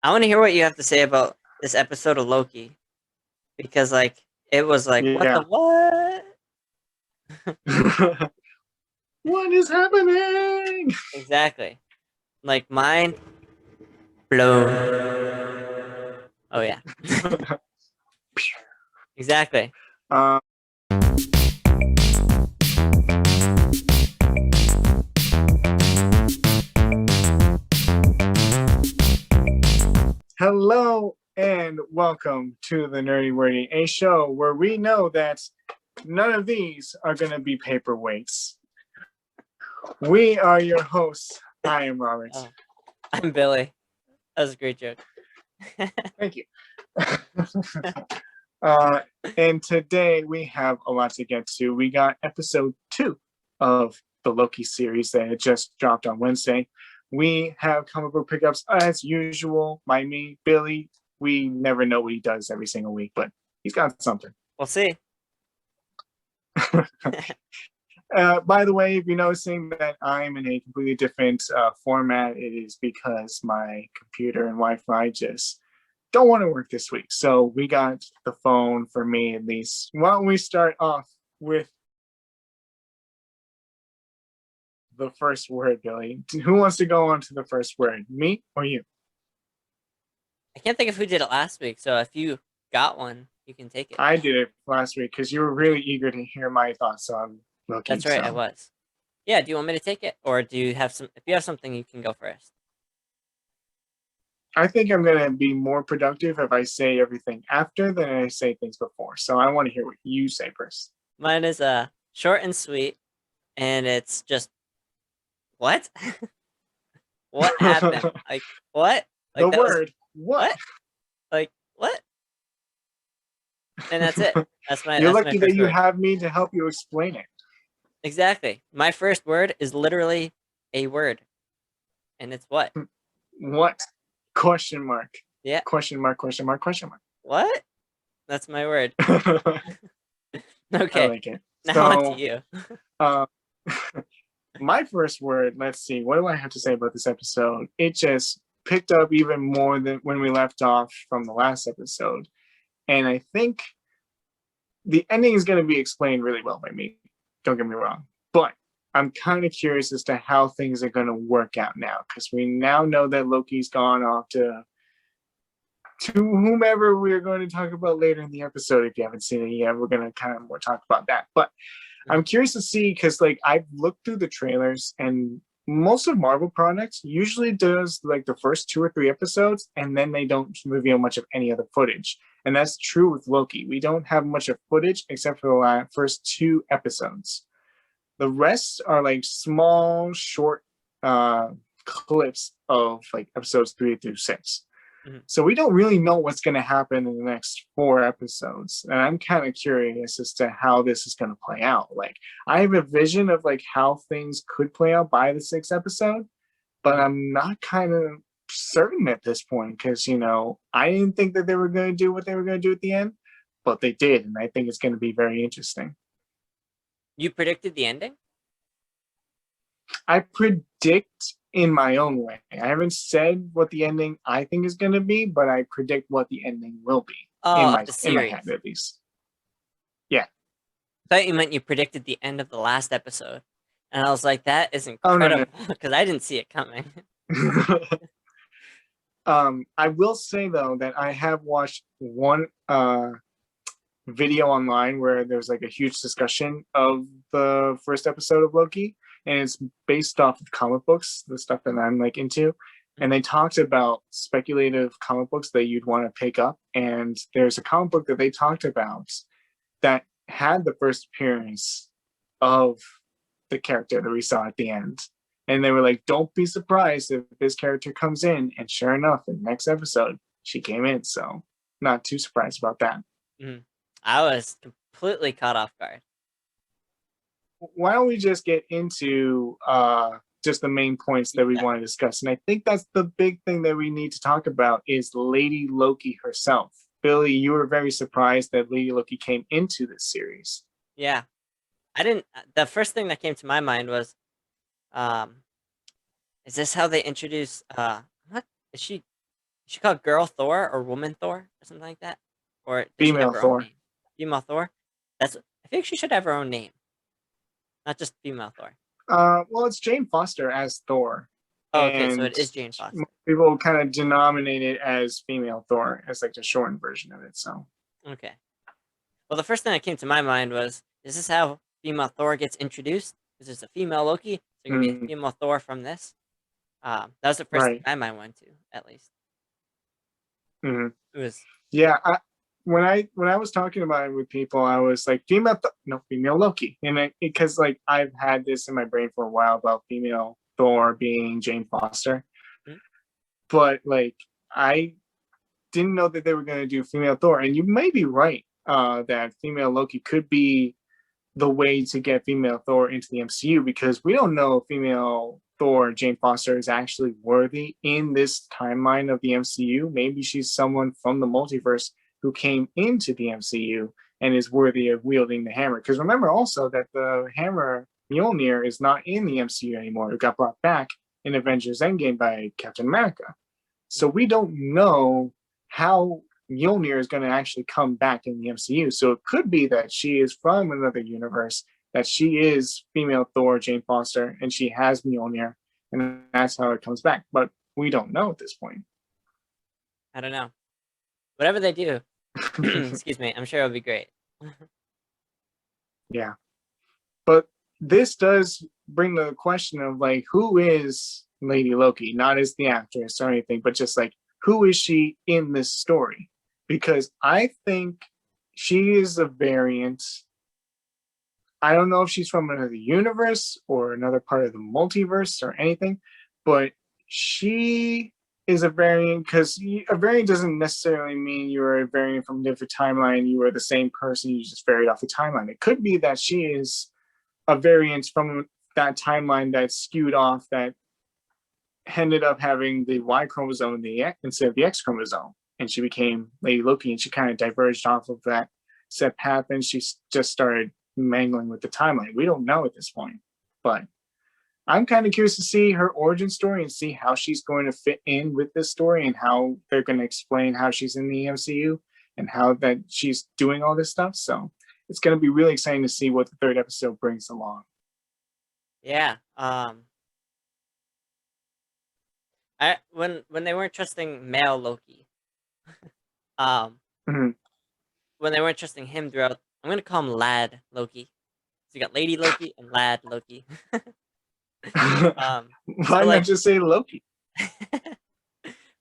I want to hear what you have to say about this episode of Loki because, it was like, what the Yeah. what? What is happening? Exactly. Like, mind blown. Oh, yeah. Exactly. uh, Hello and welcome to the Nerdy Wordy, a show where we know that none of these are going to be paperweights. We are your hosts. I am Robert. Oh, I'm Billy. That was a great joke. Thank you. uh, and today we have a lot to get to. We got episode 2 of the Loki series that had just dropped on Wednesday. We have comic book pickups as usual by me, Billy. We never know what he does every single week, but he's got something. We'll see. By the way, if you're noticing that I'm in a completely different format, it is because my computer and Wi-Fi just don't want to work this week. So we got the phone for me at least. Why don't we start off with the first word, Billy? Who wants to go on to the first word? Me or you? I can't think of who did it last week, so if you got one, you can take it. I did it last week because you were really eager to hear my thoughts on Loki. That's right, I So was. Yeah, do you want me to take it? Or do you have some? If you have something, you can go first. I think I'm going to be more productive if I say everything after than I say things before. So I want to hear what you say first. Mine is short and sweet, and it's just what? What happened? Like what? The Like that was word what? what? Like what? And that's it. That's my You're that's my lucky that first you word. have me to help you explain it. Exactly. My first word is literally a word, and it's what? What? Question mark. Yeah. Question mark, question mark, question mark. What? That's my word. I Okay. like it. Now on to So, you. uh, my first word, let's see, what do I have to say about this episode? It just picked up even more than when we left off from the last episode. And I think the ending is going to be explained really well by me. Don't get me wrong. But I'm kind of curious as to how things are going to work out now because we now know that Loki's gone off to whomever we're going to talk about later in the episode. If you haven't seen it yet, we're going to kind of more talk about that. But I'm curious to see because like I've looked through the trailers and most of Marvel products usually does like the first 2 or 3 episodes and then they don't reveal much of any other footage. And that's true with Loki. We don't have much of footage except for the first 2 episodes. The rest are like small, short clips of like episodes 3 through 6. Mhm. So we don't really know what's going to happen in the next 4 episodes. And I'm kind of curious as to how this is going to play out. Like I have a vision of like how things could play out by the 6th episode, but I'm not kind of certain at this point because, I didn't think that they were going to do what they were going to do at the end, but they did. And I think it's going to be very interesting. You predicted the ending? I predict in my own way. I haven't said what the ending I think is going to be, but I predict what the ending will be Oh, of the in my series. head at least. Yeah. I thought you meant you predicted the end of the last episode. And I was like, that is Oh no, incredible because I didn't see it coming. no. I will say though that I have watched one video online where there's like a huge discussion of the first episode of Loki, and it's based off of comic books, the stuff that I'm like into. And they talked about speculative comic books that you'd want to pick up. And there's a comic book that they talked about that had the first appearance of the character that we saw at the end. And they were like, don't be surprised if this character comes in. And sure enough, in the next episode, she came in. So not too surprised about that. Mhm. I was completely caught off guard. Why don't we just get into just the main points that we want to discuss? And I think that's the big thing that we need to talk about is Lady Loki herself. Billy, you were very surprised that Lady Loki came into this series. Yeah. I didn't the first thing that came to my mind was um is this how they introduce what is she Is she called Girl Thor or Woman Thor or something like that? Or does she have Female her own Thor. name? Female Thor. I think she should have her own name, not just female Thor. Well, it's Jane Foster as Thor, Oh, okay, so and it is Jane Foster. people kind of denominate it as female Thor as like the shortened version of it. So Okay. Well, the first thing that came to my mind was, is this how female Thor gets introduced? Is this a female Loki? Is there gonna be a female Thor from this? That was the first thing right. my mind went to, at least. Mm-hmm. It was Yeah, when I was talking about it with people, I was like female Loki, and because like I've had this in my brain for a while about female Thor being Jane Foster, mm, but like I didn't know that they were going to do female Thor, and you may be right that female Loki could be the way to get female Thor into the MCU because we don't know if female Thor, Jane Foster, is actually worthy in this timeline of the MCU. Maybe she's someone from the multiverse who came into the MCU and is worthy of wielding the hammer. Because remember also that the hammer Mjolnir is not in the MCU anymore. It got brought back in Avengers Endgame by Captain America. So we don't know how Mjolnir is going to actually come back in the MCU. So it could be that she is from another universe, that she is female Thor, Jane Foster, and she has Mjolnir, and that's how it comes back. But we don't know at this point. I don't know. Whatever they do, excuse me, I'm sure it'll be great. Yeah. But this does bring the question of like, who is Lady Loki? Not as the actress or anything, but just like, who is she in this story? Because I think she is a variant. I don't know if she's from another universe or another part of the multiverse or anything, but she is a variant because a variant doesn't necessarily mean you're a variant from a different timeline. You are the same person, you just varied off the timeline. It could be that she is a variant from that timeline that skewed off, that ended up having the Y chromosome instead of the X chromosome. And she became Lady Loki, and she kind of diverged off of that set path, and she just started mangling with the timeline. We don't know at this point, but I'm kind of curious to see her origin story and see how she's going to fit in with this story and how they're going to explain how she's in the MCU and how that she's doing all this stuff. So it's going to be really exciting to see what the third episode brings along. Yeah. When they weren't trusting male Loki, um, Mhm. when they weren't trusting him throughout, I'm gonna call him Lad Loki. So you got Lady Loki and Lad Loki. So Why not like, just say Loki?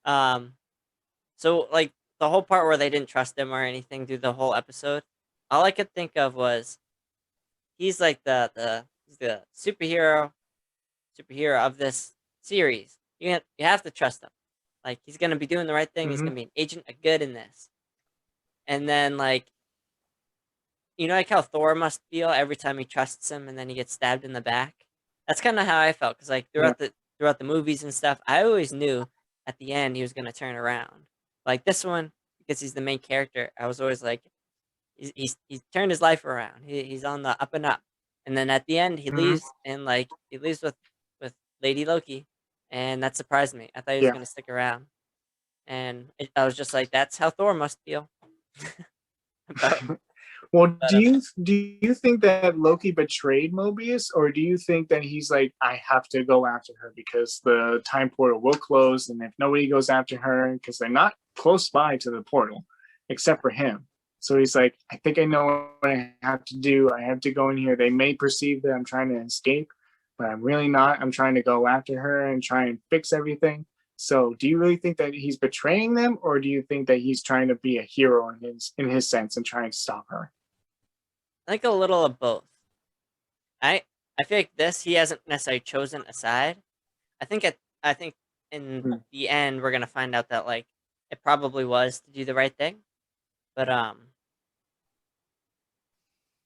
um, so like the whole part where they didn't trust him or anything through the whole episode, all I could think of was he's like he's the superhero of this series. You have to trust him. Like he's gonna be doing the right thing. He's Mm-hmm. gonna be an agent of good in this. And then like like how Thor must feel every time he trusts him, and then he gets stabbed in the back. That's kind of how I felt because like Yeah. throughout the movies and stuff, I always knew at the end he was gonna turn around. Like this one, because he's the main character, I was always like, he's turned his life around. He's on the up and up. And then at the end, he Mm-hmm. leaves, and like he leaves with Lady Loki, and that surprised me. I thought he was Yeah. gonna stick around, and I was just like, that's how Thor must feel. but Well, but do you think that Loki betrayed Mobius, or do you think that he's like, I have to go after her because the time portal will close, and if nobody goes after her, because they're not close by to the portal, except for him. So he's like, I think I know what I have to do. I have to go in here. They may perceive that I'm trying to escape, but I'm really not. I'm trying to go after her and try and fix everything. So, do you really think that he's betraying them, or do you think that he's trying to be a hero in his sense and trying to stop her? I think a little of both. I I feel like this he hasn't necessarily chosen a side. I think in Hmm. the end we're gonna find out that like it probably was to do the right thing, but I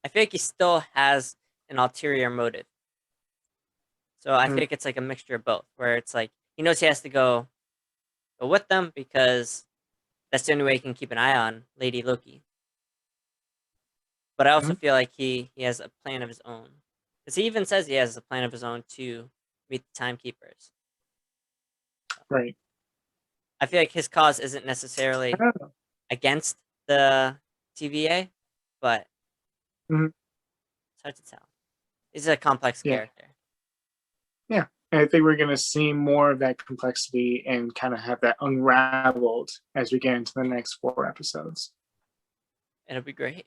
feel like he still has an ulterior motive. So I Hmm. feel like it's like a mixture of both, where it's like he knows he has to go with them because that's the only way he can keep an eye on Lady Loki. But I also Hmm. feel like he has a plan of his own, because he even says he has a plan of his own to meet the timekeepers. Right. I feel like his cause isn't I necessarily don't know. against the TVA, but Mhm. it's hard to tell. He's a complex Yeah, character. yeah. And I think we're going to see more of that complexity and kind of have that unraveled as we get into the next 4 episodes. It'll be great.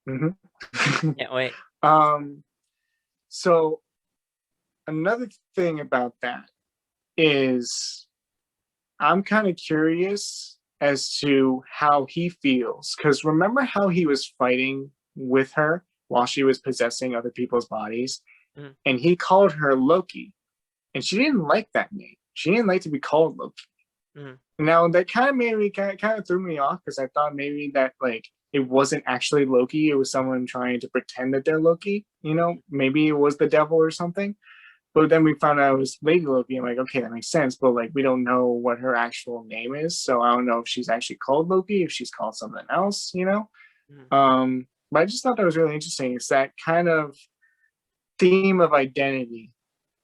Hmm. Can't wait. So another thing about that is I'm kind of curious as to how he feels. Because remember how he was fighting with her while she was possessing other people's bodies? Mhm, And he called her Loki. And she didn't like that name. She didn't like to be called Loki. mhm, Now that kind of made me kind of threw me off because I thought maybe that like it wasn't actually Loki. It was someone trying to pretend that they're Loki. mhm, Maybe it was the devil or something. But then we found out it was Lady Loki. I'm like, okay, that makes sense. But like, we don't know what her actual name is, so I don't know if she's actually called Loki, if she's called something else. mhm. But I just thought that was really interesting. It's that kind of theme of identity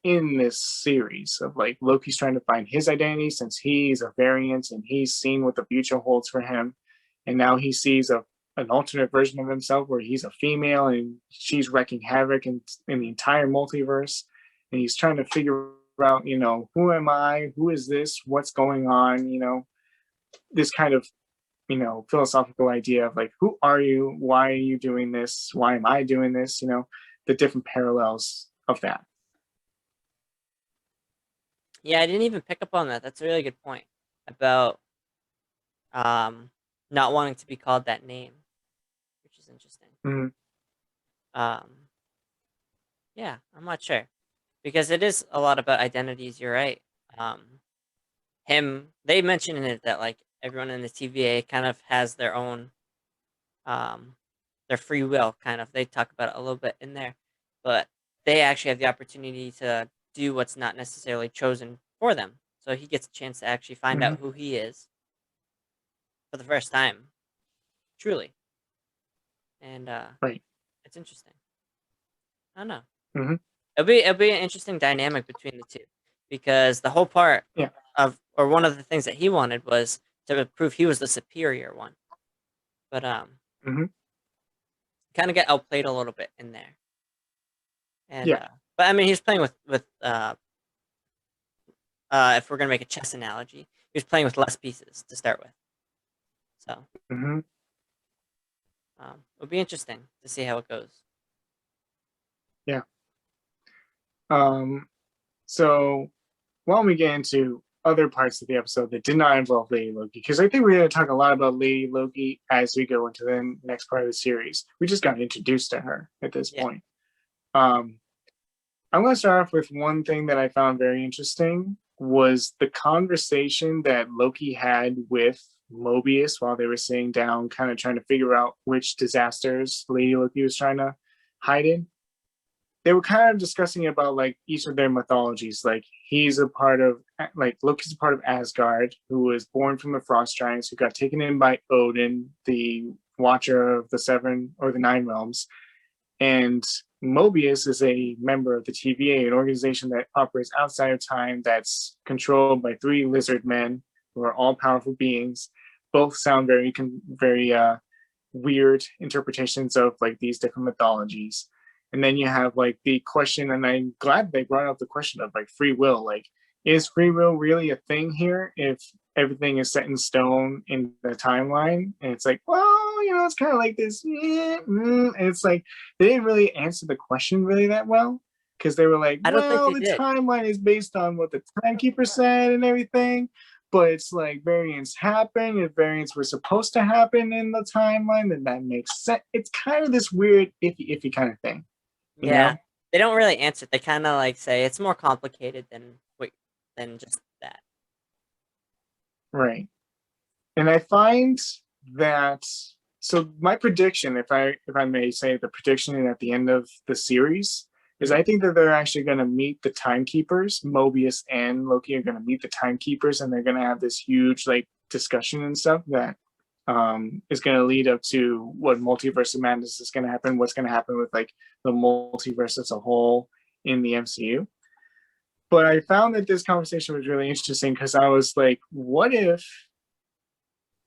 in this series of like Loki's trying to find his identity since he's a variant and he's seen what the future holds for him, and now he sees an alternate version of himself where he's a female and she's wreaking havoc in the entire multiverse, and he's trying to figure out, who am I, who is this, what's going on, this kind of philosophical idea of like, who are you, why are you doing this, why am I doing this, the different parallels of that. Yeah, I didn't even pick up on that. That's a really good point about um not wanting to be called that name, which is interesting. Mm-hmm. Um, yeah, I'm not sure because it is a lot about identities. You're right. Um, they mentioned in it that like everyone in the TVA kind of has um their free will. Kind of, they talk about it a little bit in there, but they actually have the opportunity to do what's not necessarily chosen for them. So he gets a chance to actually find Mm-hmm. out who he is for the first time, truly, and Right. it's interesting. I don't know. Mm-hmm. It'll be an interesting dynamic between the two, because the whole part Yeah. of or one of the things that he wanted was to prove he was the superior one, but Mm-hmm. kind of get outplayed a little bit in there, and Yeah. but I mean he's playing with if we're gonna make a chess analogy, he was playing with less pieces to start with, so Mm-hmm. it'll be interesting to see how it goes. Yeah. Um, so why don't we get into other parts of the episode that did not involve Lady Loki? Because I think we're going to talk a lot about Lady Loki as we go into the next part of the series. We just got introduced to her at this Yeah. point. Um, I'm going to start off with one thing that I found very interesting was the conversation that Loki had with Mobius while they were sitting down, kind of trying to figure out which disasters Lady Loki was trying to hide in. They were kind of discussing about like each of their mythologies. Like he's a part of like Loki's a part of Asgard, who was born from the Frost Giants, who got taken in by Odin, the Watcher of the Seven or the Nine Realms, and Mobius is a member of the TVA, an organization that operates outside of time that's controlled by three lizard men who are all powerful beings. Both sound very weird interpretations of like these different mythologies. And then you have like the question, and I'm glad they brought up the question of like free will. Like, is free will really a thing here if everything is set in stone in the timeline? And it's like, well, it's kind of like this. And it's like they didn't really answer the question really that well, because they were like, I don't think well, they the did. timeline is based on what the timekeeper said and everything, but it's like variants happen. If variants were supposed to happen in the timeline, then that makes sense. It's kind of this weird iffy kind of thing, you Yeah, know? they don't really answer it. They kind of like say it's more complicated than just that. Right. And I find that, so my prediction, if I may say the prediction at the end of the series, is Mhm. I think that they're actually going to meet the timekeepers. Mobius and Loki are going to meet the timekeepers, and they're going to have this huge like discussion and stuff that is going to lead up to what multiverse of madness is going to happen, what's going to happen with like the multiverse as a whole in the MCU. But I found that this conversation was really interesting because I was like, what if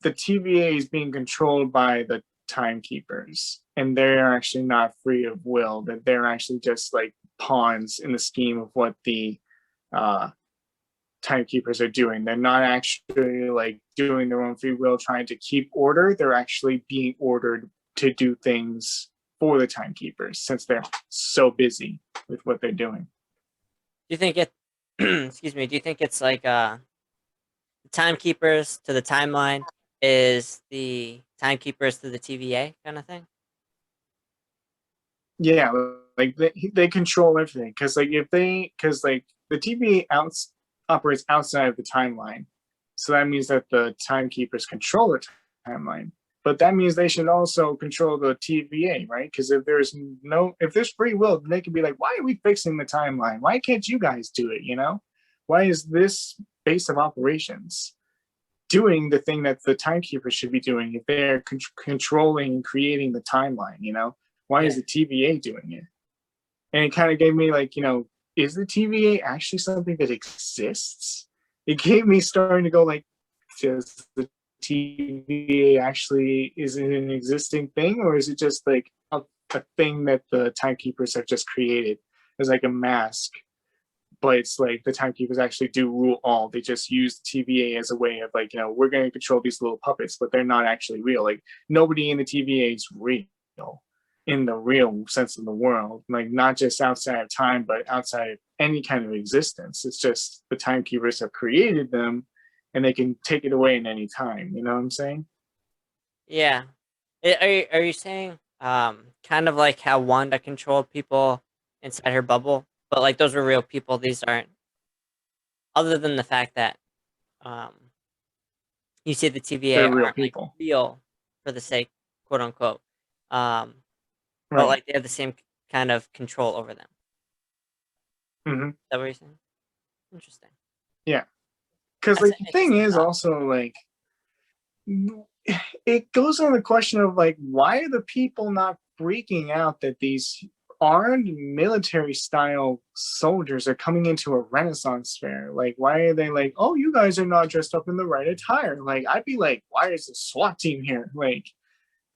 the TVA is being controlled by the timekeepers and they're actually not free of will, that they're actually just like pawns in the scheme of what the uh, timekeepers are doing. They're not actually like doing their own free will, trying to keep order. They're actually being ordered to do things for the timekeepers since they're so busy with what they're doing. Do you think it? Excuse me. Do you think it's like the timekeepers to the timeline is the timekeepers to the TVA kind of thing? Yeah, like they control everything because like if they because like the TVA operates outside of the timeline, so that means that the timekeepers control the timeline. But that means they should also control the TVA, right? Because if there's free will, then they can be like, why are we fixing the timeline? Why can't you guys do it? You know, why is this base of operations doing the thing that the timekeepers should be doing if they're controlling and creating the timeline? You know, why Yeah. is the TVA doing it? And it kind of gave me like, is the TVA actually something that exists? It gave me starting to go like, does the TVA actually is it an existing thing, or is it just like a thing that the timekeepers have just created as like a mask? But it's like the timekeepers actually do rule all. They just use the TVA as a way of like, we're going to control these little puppets, but they're not actually real. Like nobody in the TVA is real in the real sense of the world, like not just outside of time, but outside of any kind of existence. It's just the timekeepers have created them and they can take it away in any time. You know what I'm saying? Yeah. Are you saying kind of like how Wanda controlled people inside her bubble, but like those were real people. These aren't. Other than the fact that um you say the TVA They're real aren't like people. real for the sake, quote unquote, um, but Right. like they have the same kind of control over them. Mm-hmm. Is that what you're saying? Interesting. Yeah. Because That's like an the thing interesting is thought. also like it goes on the question of like why are the people not freaking out that these armed military style soldiers are coming into a renaissance fair? Like why are they like, oh, you guys are not dressed up in the right attire? Like I'd be like, why is the SWAT team here? Like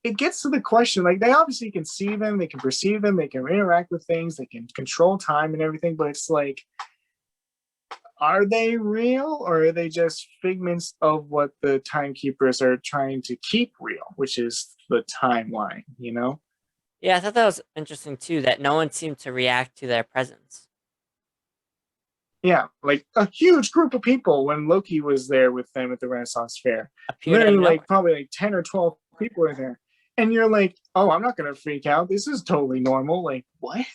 it gets to the question, like they obviously can see them, they can perceive them, they can interact with things, they can control time and everything, but it's like, are they real or are they just figments of what the timekeepers are trying to keep real, which is the timeline, you know? Yeah, I thought that was interesting too. That no one seemed to react to their presence. Yeah, like a huge group of people when Loki was there with them at the Renaissance Fair. Appeared out Literally, of nowhere. like probably like 10 or 12 people are there. And you're like, oh, I'm not going to freak out. This is totally normal. Like, what?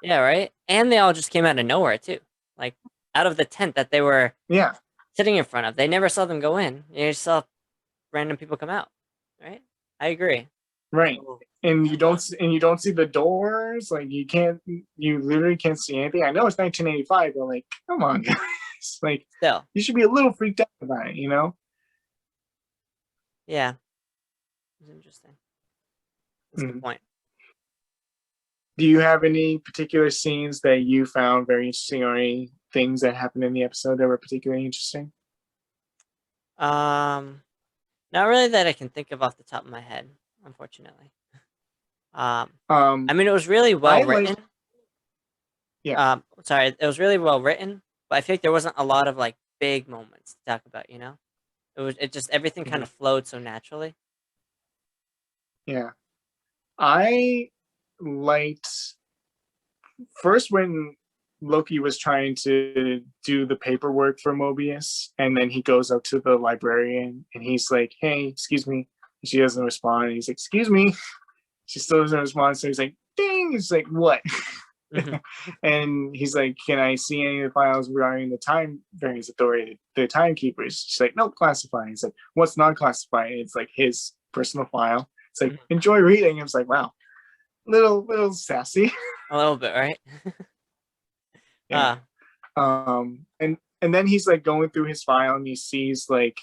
Yeah, right. And they all just came out of nowhere too, like out of the tent that they were Yeah, sitting in front of. They never saw them go in. You just saw random people come out. Right. I agree. right. Oh, And that's fun. you don't see the doors. Like you literally can't see anything. I know it's 1985, but like, come on, guys. Like, Still, you should be a little freaked out about it, you know? yeah, it's interesting. That's a good Mhm. point. Do you have any particular scenes that you found very interesting or any things that happened in the episode that were particularly interesting? Um, Not really that I can think of off the top of my head, unfortunately. Um, I Um, mean, it was really well I like, written. yeah, Sorry, it was really well written, but I feel like there wasn't a lot of like big moments to talk about. It just everything kind mhm, of flowed so naturally. yeah. I liked first when Loki was trying to do the paperwork for Mobius, and then he goes up to the librarian and he's like, "Hey, excuse me." And she doesn't respond. And he's like, "Excuse me." She still doesn't respond. So he's like, "Ding!" He's like, "What?" Hmm. And he's like, "Can I see any of the files regarding the time variance authority, the timekeepers?" She's like, "Nope, classified." He's like, "What's not classified?" It's like his personal file. It's like, Hmm. enjoy reading. It's like, wow, little sassy. A little bit, right? Yeah. uh, And then he's like going through his file and he sees like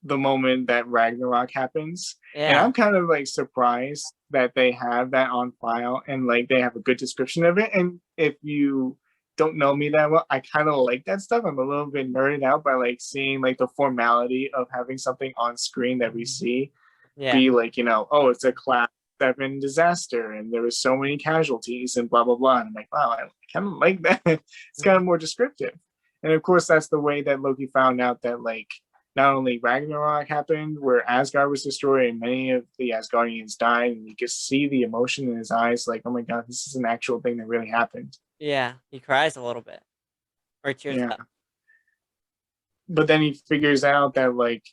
the moment that Ragnarok happens. And yeah, I'm kind of like surprised that they have that on file and like they have a good description of it. And if you don't know me that well, I kind of like that stuff. I'm a little bit nerded out by like seeing like the formality of having something on screen that we see Yeah. be like, oh, it's a class 7 disaster and there was so many casualties and blah blah blah. And I'm like, wow, I kind of like that. It's kind of more descriptive. And of course, that's the way that Loki found out that like not only Ragnarok happened, where Asgard was destroyed and many of the Asgardians died, and you could see the emotion in his eyes, like, oh my god, this is an actual thing that really happened. Yeah. He cries a little bit or tears Yeah. up. But then he figures out that like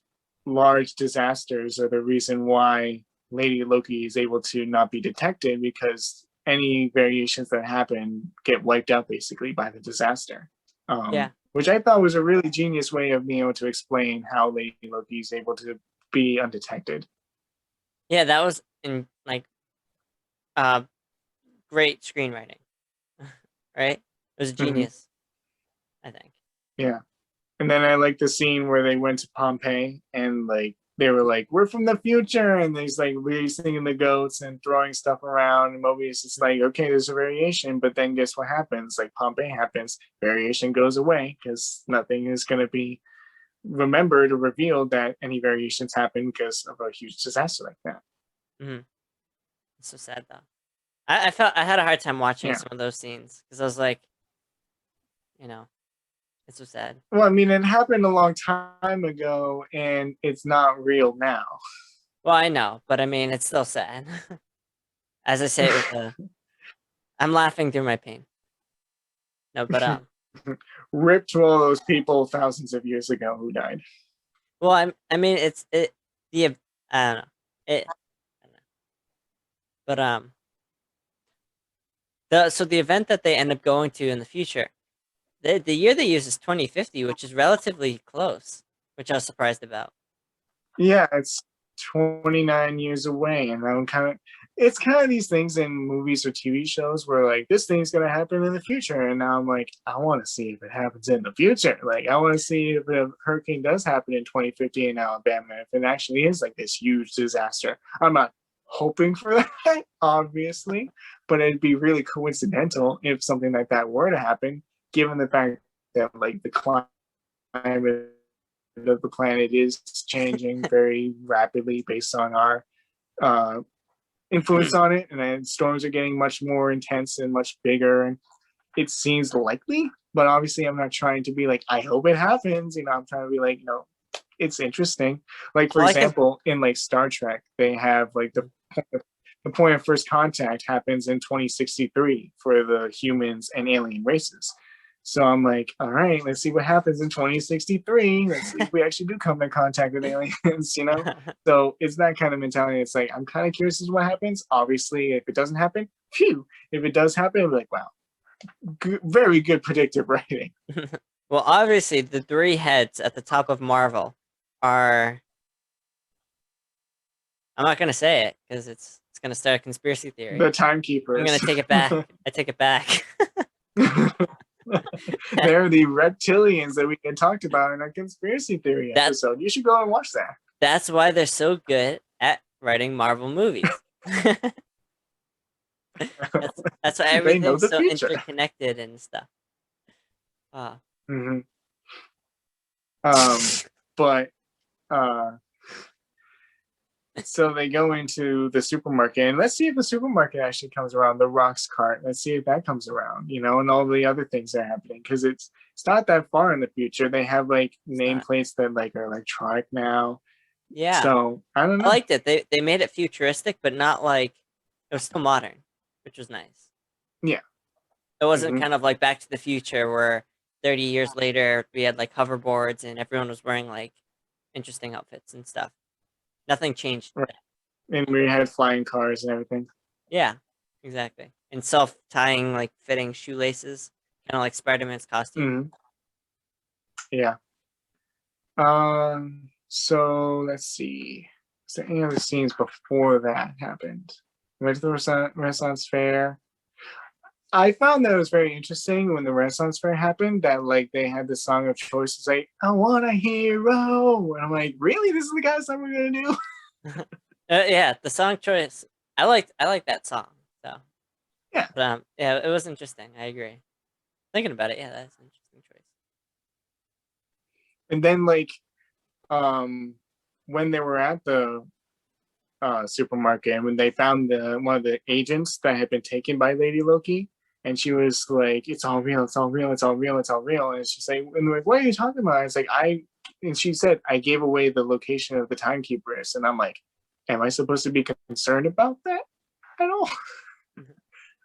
large disasters are the reason why Lady Loki is able to not be detected because any variations that happen get wiped out basically by the disaster. Yeah. Which I thought was a really genius way of being able to explain how Lady Loki is able to be undetected. Yeah. That was in like uh great screenwriting, right? It was Mm-hmm. genius, I think. Yeah. And then I like the scene where they went to Pompeii and like they were like, "We're from the future," and he's like racing the goats and throwing stuff around. And Mobius is like, "Okay, there's a variation," but then guess what happens? Like Pompeii happens, variation goes away because nothing is going to be remembered or revealed that any variations happen because of a huge disaster like that. Mm-hmm. It's so sad though. I felt I had a hard time watching Yeah. some of those scenes because I was like, you know, it's so sad. Well, I mean, it happened a long time ago, and it's not real now. Well, I know, but I mean, it's still sad. As I say it with a, I'm laughing through my pain. No, but Rip to all those people thousands of years ago who died. well, I mean, it's it the I don't know it, I don't know. But the event that they end up going to in the future, the year they use is 2050, which is relatively close, which I was surprised about. Yeah, it's 29 years away, and I'm kind of it's kind of these things in movies or TV shows where like this thing's gonna happen in the future, and now I'm like, I want to see if it happens in the future. Like, I want to see if a hurricane does happen in 2050 in Alabama, if it actually is like this huge disaster. I'm not hoping for that, obviously, but it'd be really coincidental if something like that were to happen, given the fact that like the climate of the planet is changing very rapidly based on our uh, influence on it, and then storms are getting much more intense and much bigger. And it seems likely, but obviously, I'm not trying to be like, I hope it happens. I'm trying to be like, it's interesting. Like I for like it. example, in like Star Trek, they have like the point of first contact happens in 2063 for the humans and alien races. So I'm like, all right, let's see what happens in 2063. Let's see if we actually do come in contact with aliens. So it's that kind of mentality. It's like, I'm kind of curious as to what happens. Obviously, if it doesn't happen, phew. If it does happen, I'm like, wow, very good predictive writing. Well, obviously, the three heads at the top of Marvel are. I'm not gonna say it because it's gonna start a conspiracy theory. The I'm gonna timekeepers. take it back. I take it back. They're the reptilians that we had talked about in our conspiracy theory that episode. You should go and watch that. that's why they're so good at writing Marvel movies. That's why They know everything's the so future. interconnected and stuff. Mm-hmm. But so they go into the supermarket, and let's see if the supermarket actually comes around. The rocks cart. Let's see if that comes around. And all the other things that are happening because it's not that far in the future. They have like It's not. nameplates that like are electronic now. Yeah, So I don't I know. liked it. They made it futuristic, but not like it was still modern, which was nice. Yeah. It wasn't Mm-hmm. kind of like Back to the Future where 30 years later we had like hoverboards and everyone was wearing like interesting outfits and stuff. Nothing changed. Right. And we had flying cars and everything. Yeah, exactly. And self-tying, like fitting shoelaces, kind of like Spider-Man's costume. Mm-hmm. Yeah. So let's see. Is there any other scenes before that happened? Went to the Renaissance Fair. I found that it was very interesting when the Renaissance Fair happened that like they had the song of choice. It's like, I want a hero. And I'm like, really? This is the kind of song we're gonna do? Yeah, the song choice. I liked that song. So, Yeah. but yeah, it was interesting. I agree. Thinking about it, yeah, that's an interesting choice. And then like um when they were at the supermarket, and when they found one of the agents that had been taken by Lady Loki, and she was like, "It's all real, it's all real, it's all real, it's all real," and she's like, "And like, what are you talking about?" It's like and she said, "I gave away the location of the timekeepers," and I'm like, "Am I supposed to be concerned about that?" I don't. Mhm.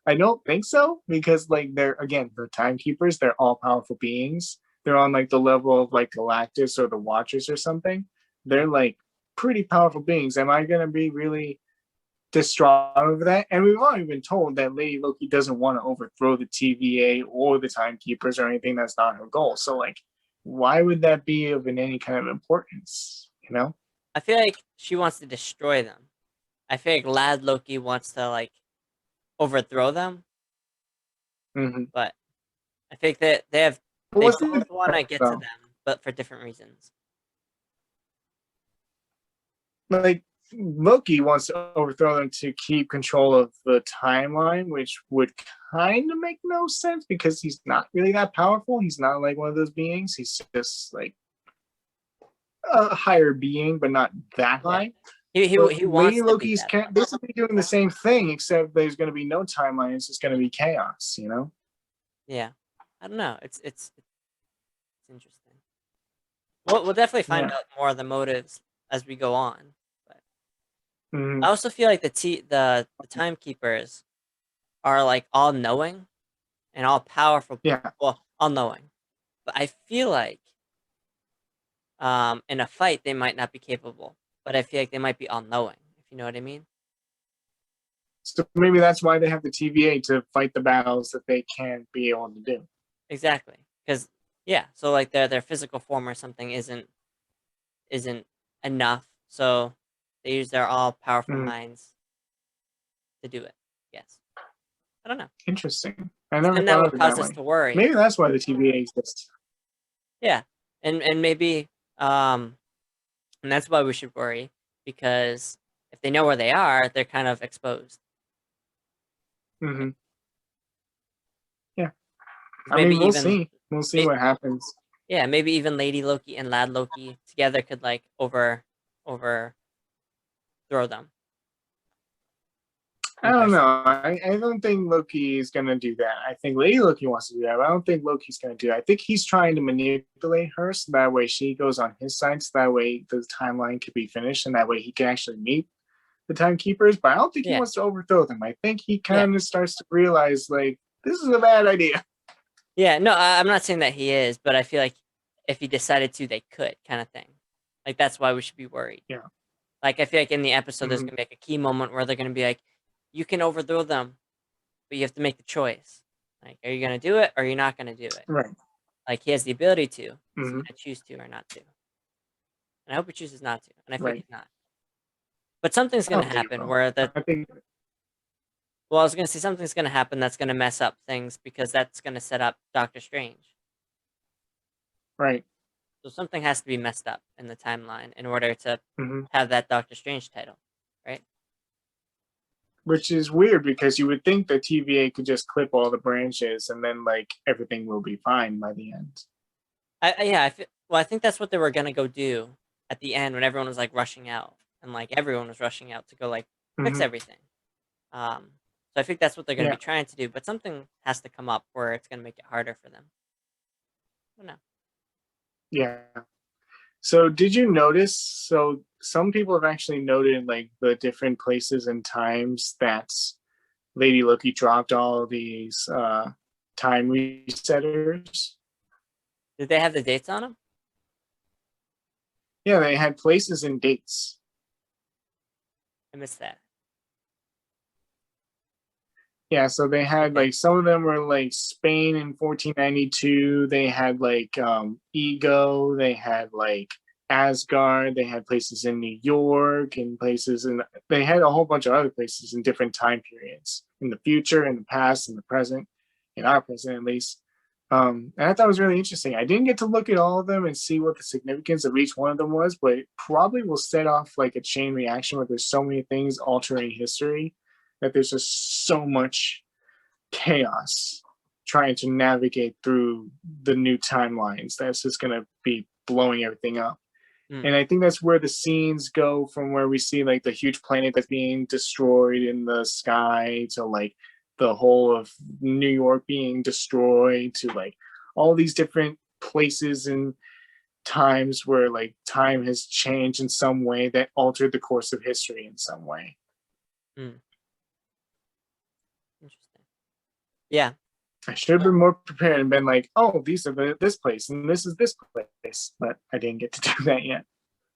I don't think so, because like they're timekeepers. They're all powerful beings. They're on like the level of like Galactus or the Watchers or something. They're like pretty powerful beings. Am I gonna be really distraught over that? And we've already been told that Lady Loki doesn't want to overthrow the TVA or the timekeepers or anything. That's not her goal. So like, why would that be of any kind of importance? You know? I feel like she wants to destroy them. I feel like Lad Loki wants to like overthrow them, Mm-hmm. but I think that But they what's the both want to difference get to though? them, but for different reasons. Like Loki wants to overthrow them to keep control of the timeline, which would kind of make no sense because he's not really that powerful. He's not like one of those beings. He's just like a higher being, but not that Yeah, high. he But he Lady wants to be Loki's that. basically doing the same thing, except there's going to be no timeline. It's just going to be chaos, you know? Yeah, I don't know. It's interesting. We'll definitely find Yeah. out more of the motives as we go on. But Mm-hmm. I also feel like the timekeepers are like all knowing and all powerful. Yeah. Well, all knowing, but I feel like in a fight they might not be capable, but I feel like they might be all knowing. If you know what I mean. So maybe that's why they have the TVA to fight the battles that they can't be able to do. Exactly. Because yeah, so like their physical form or something isn't enough. So they use their all powerful Mm-hmm. minds to do it. Yes. I don't know. Interesting. I 'Cause never then that thought would of it cause that us way. to worry. Maybe that's why the TVA exists. Yeah. And maybe and that's why we should worry because if they know where they are, they're kind of exposed. Hmm. Yeah. 'Cause I maybe mean, we'll even see. We'll see may, what happens. yeah, maybe even Lady Loki and Lad Loki together could like overthrow them. I In don't know. person. I don't think Loki is gonna do that. I think Lady Loki wants to do that, but I don't think Loki's gonna do that. I think he's trying to manipulate her so that way she goes on his side, so that way the timeline could be finished, and that way he can actually meet the timekeepers. But I don't think he Yeah. wants to overthrow them. I think he Yeah. kind of starts to realize like this is a bad idea. Yeah, no, I'm not saying that he is, but I feel like if he decided to, they could, kind of thing. Like that's why we should be worried. Yeah. Like I feel like in the episode, there's Hmm. gonna be like a key moment where they're gonna be like, "You can overthrow them, but you have to make the choice. Like, are you gonna do it or are you not gonna do it? Right. Like he has the ability to. Is he Hmm. gonna choose to or not to? And I hope he chooses not to, and I feel like Right. he's not. But something's I gonna don't think it happen will. where the I think well, I was gonna say something's gonna happen that's gonna mess up things because that's gonna set up Doctor Strange. right. So something has to be messed up in the timeline in order to Hmm. have that Doctor Strange title, right? Which is weird because you would think the TVA could just clip all the branches and then like everything will be fine by the end. Yeah, well, I think that's what they were gonna go do at the end when everyone was like rushing out and like everyone was rushing out to go like fix Hmm. everything. So I think that's what they're gonna be Yeah. trying to do, but something has to come up where it's gonna make it harder for them. I don't know. Yeah. So did you notice? So some people have actually noted like the different places and times that Lady Loki dropped all of these time resetters. Did they have the dates on them? Yeah, they had places and dates. I missed that. Yeah, so they had Okay. like some of them were like Spain in 1492. They had like Ego. They had like Asgard. They had places in New York and places in. They had a whole bunch of other places in different time periods in the future, in the past, in the present, in our present at least. And I thought it was really interesting. I didn't get to look at all of them and see what the significance of each one of them was, but it probably will set off like a chain reaction where there's so many things altering history that there's just so much chaos trying to navigate through the new timelines. That's just going to be blowing everything up. And I think that's where the scenes go, from where we see like the huge planet that's being destroyed in the sky, to like the whole of New York being destroyed, to like all these different places and times where like time has changed in some way that altered the course of history in some way. Interesting. Yeah. I should have been more prepared and been like, oh, these are this place and this is this place, but I didn't get to do that yet.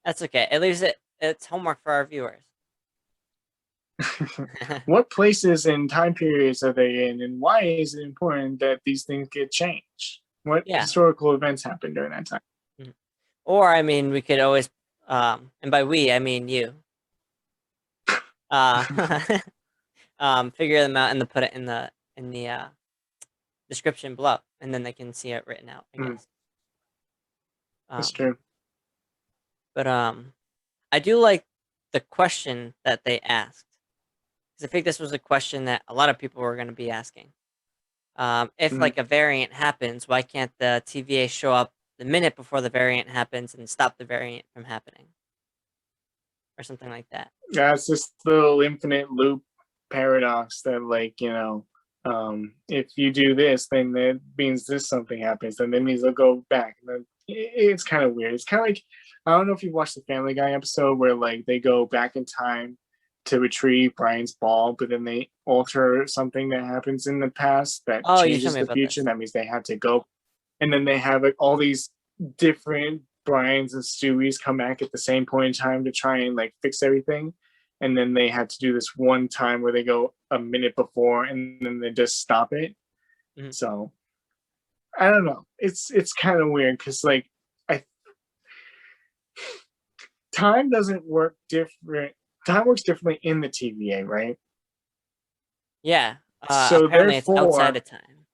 That's okay. At least it's homework for our viewers. What places and time periods are they in, and why is it important that these things get changed? What historical events happened during that time? Or, I mean, we could always, and by we, I mean you, figure them out and then put it in the description below, and then they can see it written out, I guess. That's true. But I do like the question that they asked, because I think this was a question that a lot of people were going to be asking. If like a variant happens, why can't the TVA show up the minute before the variant happens and stop the variant from happening, or something like that? Yeah, it's this little infinite loop paradox that, like, if you do this, then that means this something happens, then that means they'll go back. And then it's kind of weird. It's kind of like, I don't know if you've watched the Family Guy episode where like they go back in time to retrieve Brian's ball, but then they alter something that happens in the past that changes the future. That means they have to go, and then they have like all these different Brians and Stewies come back at the same point in time to try and like fix everything. And then they had to do this one time where they go a minute before and then they just stop it. So I don't know. It's kind of weird because like time doesn't work different. Time works differently in the TVA, right? Yeah. So apparently therefore, it's outside of time.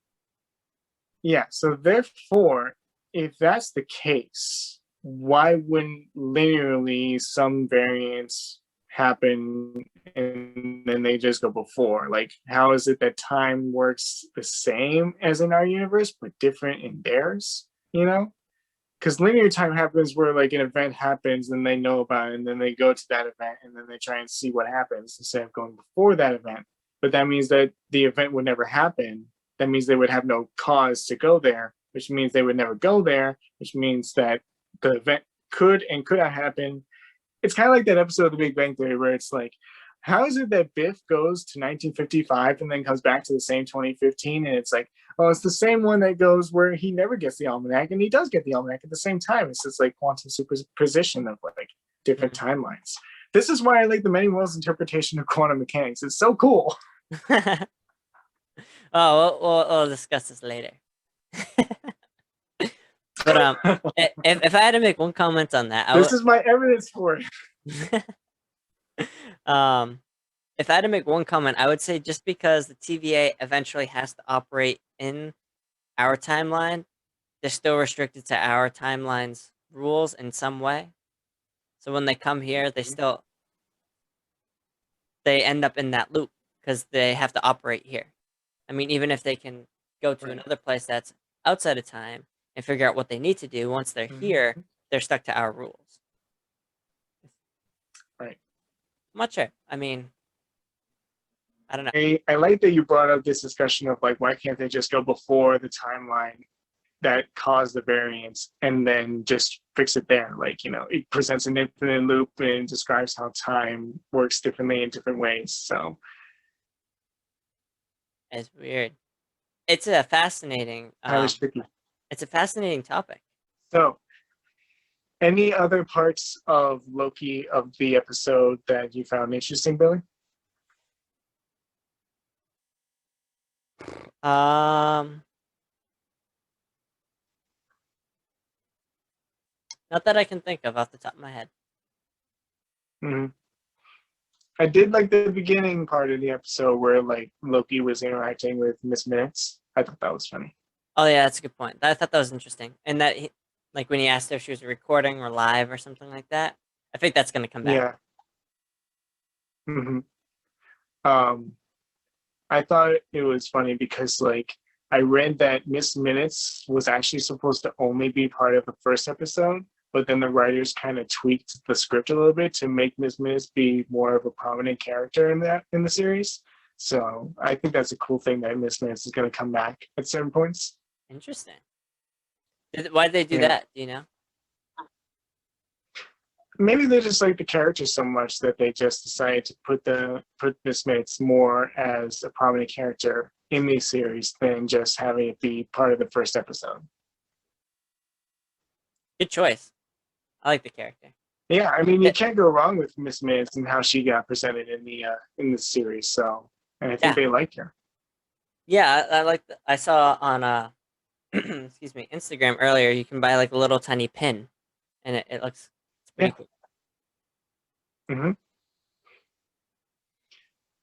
Yeah. So therefore, if that's the case, why wouldn't linearly some variants happen and then they just go before? Like, how is it that time works the same as in our universe but different in theirs? Because linear time happens where like an event happens and they know about it, and then they go to that event and then they try and see what happens instead of going before that event. But that means that the event would never happen. That means they would have no cause to go there, which means they would never go there, which means that the event could not happen. It's kind of like that episode of The Big Bang Theory where it's like, how is it that Biff goes to 1955 and then comes back to the same 2015? And it's like, well, it's the same one that goes where he never gets the almanac and he does get the almanac at the same time. It's just like quantum superposition of like different timelines. This is why I like the many worlds interpretation of quantum mechanics. It's so cool. We'll discuss this later. But if I had to make one comment on that, this is my evidence for it. If I had to make one comment, I would say just because the TVA eventually has to operate in our timeline, they're still restricted to our timeline's rules in some way. So when they come here, they end up in that loop because they have to operate here. I mean, even if they can go to another place that's outside of time and figure out what they need to do, once they're here, they're stuck to our rules. Right. I'm not sure. I mean, I don't know. I like that you brought up this discussion of like, why can't they just go before the timeline that caused the variance and then just fix it there? Like, it presents an infinite loop and describes how time works differently in different ways. So it's weird. It's a fascinating. It's a fascinating topic. So, any other parts of Loki of the episode that you found interesting, Billy? Not that I can think of off the top of my head. I did like the beginning part of the episode where like Loki was interacting with Miss Minutes. I thought that was funny. Oh yeah, that's a good point. I thought that was interesting, and that like when he asked her if she was recording or live or something like that. I think that's going to come back. Yeah. I thought it was funny because like I read that Miss Minutes was actually supposed to only be part of the first episode, but then the writers kind of tweaked the script a little bit to make Miss Minutes be more of a prominent character in the series. So I think that's a cool thing that Miss Minutes is going to come back at certain points. Interesting. Why'd they do Yeah. that? Do you know? Maybe they just like the character so much that they just decided to put Miss Minutes more as a prominent character in the series than just having it be part of the first episode. Good choice. I like the character. Yeah, I mean you can't go wrong with Miss Minutes and how she got presented in the series. So, and I think they like her. Yeah, I like. I saw on excuse me, Instagram earlier. You can buy like a little tiny pin, and it looks it's pretty cool. Mm-hmm.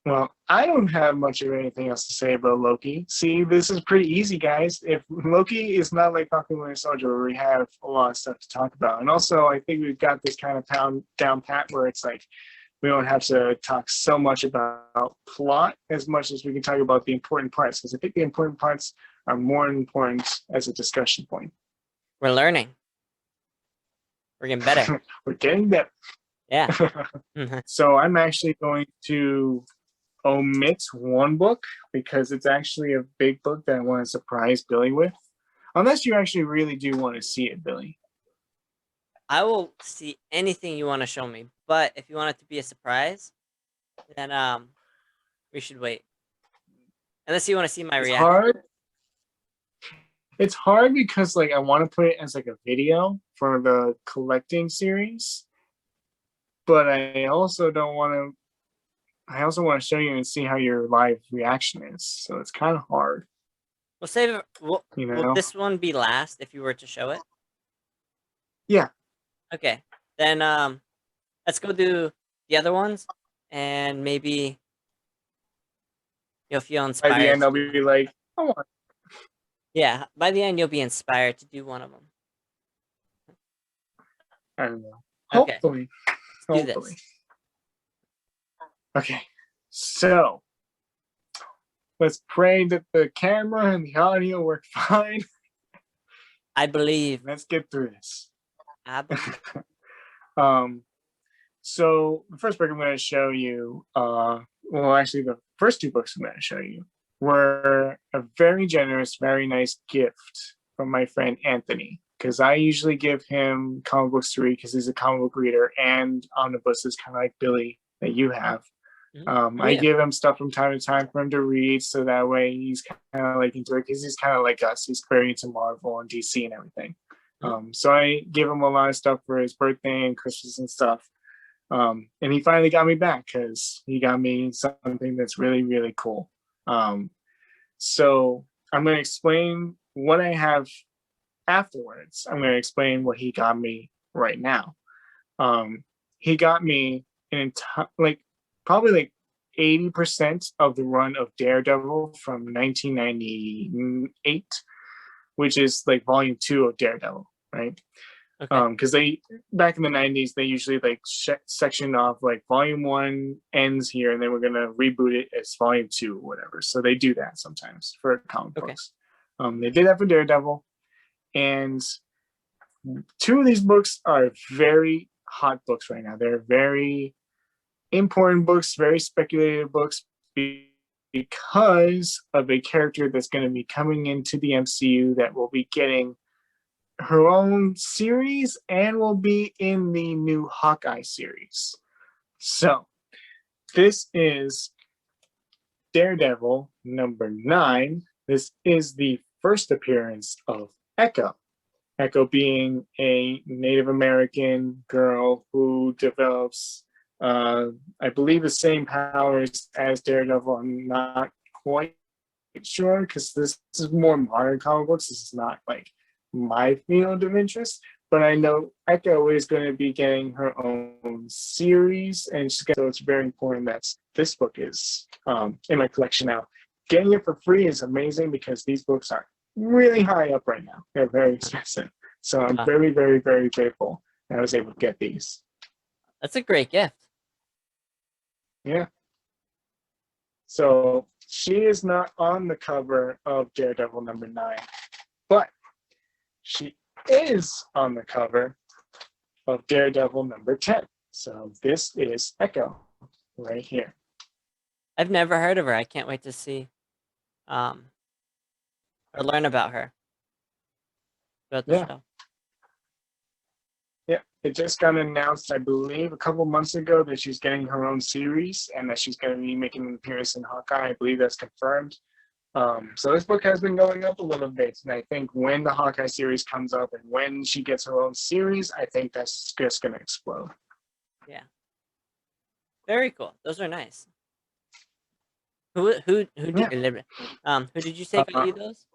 Well, I don't have much of anything else to say about Loki. See, this is pretty easy, guys. If Loki is not like Falcon Winter Soldier, where we have a lot of stuff to talk about, and also I think we've got this kind of down pat where it's like we don't have to talk so much about plot as much as we can talk about the important parts, because I think the important parts are more important as a discussion point. We're learning. We're getting better. We're getting better. Yeah. So I'm actually going to omit one book because it's actually a big book that I want to surprise Billy with. Unless you actually really do want to see it, Billy. I will see anything you want to show me, but if you want it to be a surprise, then we should wait. Unless you want to see my reaction. Hard. It's hard because like I want to put it as like a video for the collecting series, but I also don't want to. I also want to show you and see how your live reaction is. So it's kind of hard. We'll save it. Will this one be last if you were to show it? Yeah. Okay. Then let's go do the other ones, and maybe you'll feel inspired. By the end, I'll be like, I want. Yeah. By the end, you'll be inspired to do one of them. I don't know. Okay. Hopefully. Let's do this. Okay, so let's pray that the camera and the audio work fine. I believe. Let's get through this. I believe. So the first book I'm going to show you, well, actually the first two books I'm going to show you were a very generous, very nice gift from my friend Anthony, because I usually give him comic books to read because he's a comic book reader and omnibuses, kind of like Billy that you have. I give him stuff from time to time for him to read, so that way he's kind of like into it because he's kind of like us. He's very into Marvel and DC and everything. So I give him a lot of stuff for his birthday and Christmas and stuff. And he finally got me back because he got me something that's really, really cool. So I'm going to explain what I have afterwards. I'm going to explain what he got me right now. He got me an entire, probably like 80% of the run of Daredevil from 1998, which is like volume 2 of Daredevil, right? Okay. Because they back in the 90s they usually like section off like volume 1 ends here and then we're gonna reboot it as volume 2 or whatever. So they do that sometimes for comic books. They did that for Daredevil, and 2 of these books are very hot books right now. They're very important books, very speculative books, because of a character that's going to be coming into the MCU that will be getting her own series and will be in the new Hawkeye series. So this is Daredevil number 9. This is the first appearance of Echo. Echo being a Native American girl who develops I believe the same powers as Daredevil. I'm not quite sure because this is more modern comic books. This is not like my field of interest, but I know Echo is going to be getting her own series, and so it's very important that this book is in my collection now. Getting it for free is amazing because these books are really high up right now. They're very expensive. So I'm very, very, very grateful that I was able to get these. That's a great gift. Yeah. So she is not on the cover of Daredevil #9, but she is on the cover of Daredevil #10. So this is Echo right here. I've never heard of her. I can't wait to see um or learn about her throughout the Yeah, show. yeah. It just got announced, I believe, a couple months ago that she's getting her own series and that she's going to be making an appearance in Hawkeye. I believe that's confirmed. So this book has been going up a little bit, and I think when the Hawkeye series comes up and when she gets her own series, I think that's just going to explode. Yeah. Very cool. Those are nice. Who Yeah. who did you say got you those?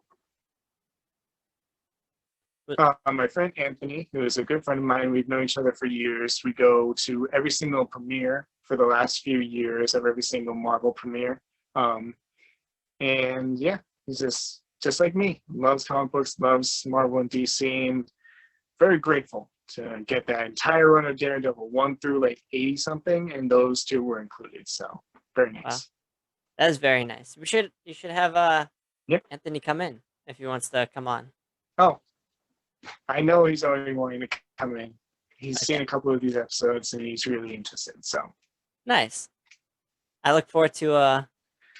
My friend Anthony, who is a good friend of mine, we've known each other for years. We go to every single premiere for the last few years of every single Marvel premiere. And yeah, he's just like me, loves comic books, loves Marvel and DC, and very grateful to get that entire run of Daredevil 1 through like 80 something, and those two were included. So very nice. Wow. That is very nice. You should have Yep. Anthony come in if he wants to come on. Oh, I know he's already wanting to come in. He's Okay. seen a couple of these episodes and he's really interested. So Nice. I look forward to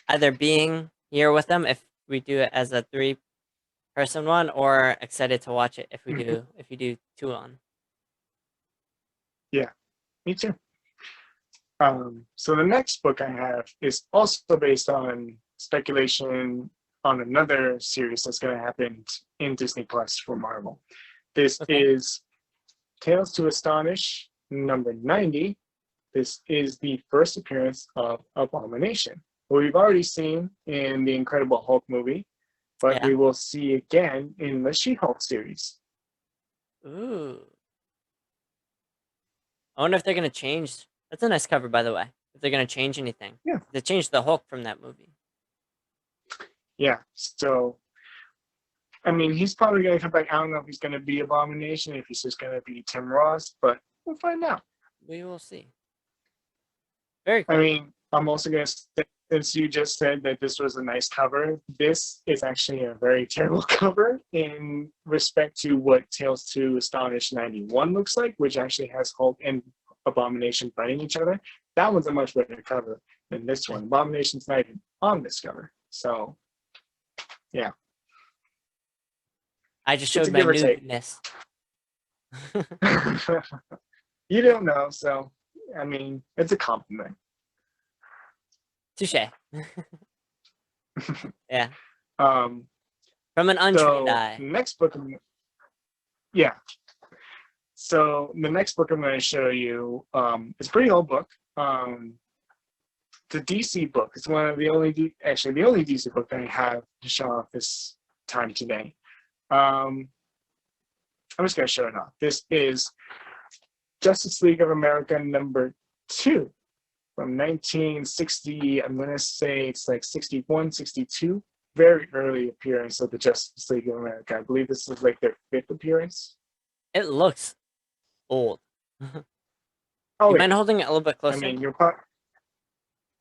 either being here with them if we do it as a 3-person one, or excited to watch it if you do 2 on. Yeah, me too. So the next book I have is also based on speculation on another series that's going to happen in Disney Plus for Marvel. This is Tales to Astonish #90. This is the first appearance of Abomination, who we've already seen in the Incredible Hulk movie, but we will see again in the She-Hulk series. Ooh. I wonder if they're gonna change. That's a nice cover, by the way. If they're gonna change anything. Yeah. They changed the Hulk from that movie. Yeah, so I mean, he's probably going to come back. I don't know if he's going to be Abomination, if he's just going to be Tim Ross, but we'll find out. We will see. Very cool. I mean, I'm also going to say, since you just said that this was a nice cover, this is actually a very terrible cover in respect to what Tales to Astonish '91 looks like, which actually has Hulk and Abomination fighting each other. That one's a much better cover than this one. Abomination's not even on this cover. So, yeah. I just showed my nudeness. You don't know, so I mean, it's a compliment. Touche. Yeah. From an untrained eye. Next book, yeah. So the next book I'm going to show you, it's a pretty old book. The DC book. It's one of the only DC book that I have to show off this time today. I'm just going to show it off. This is Justice League of America #2 from 1960. I'm going to say it's like 61, 62. Very early appearance of the Justice League of America. I believe this is like their 5th appearance. It looks old. Oh, you mind holding it a little bit closer? I mean,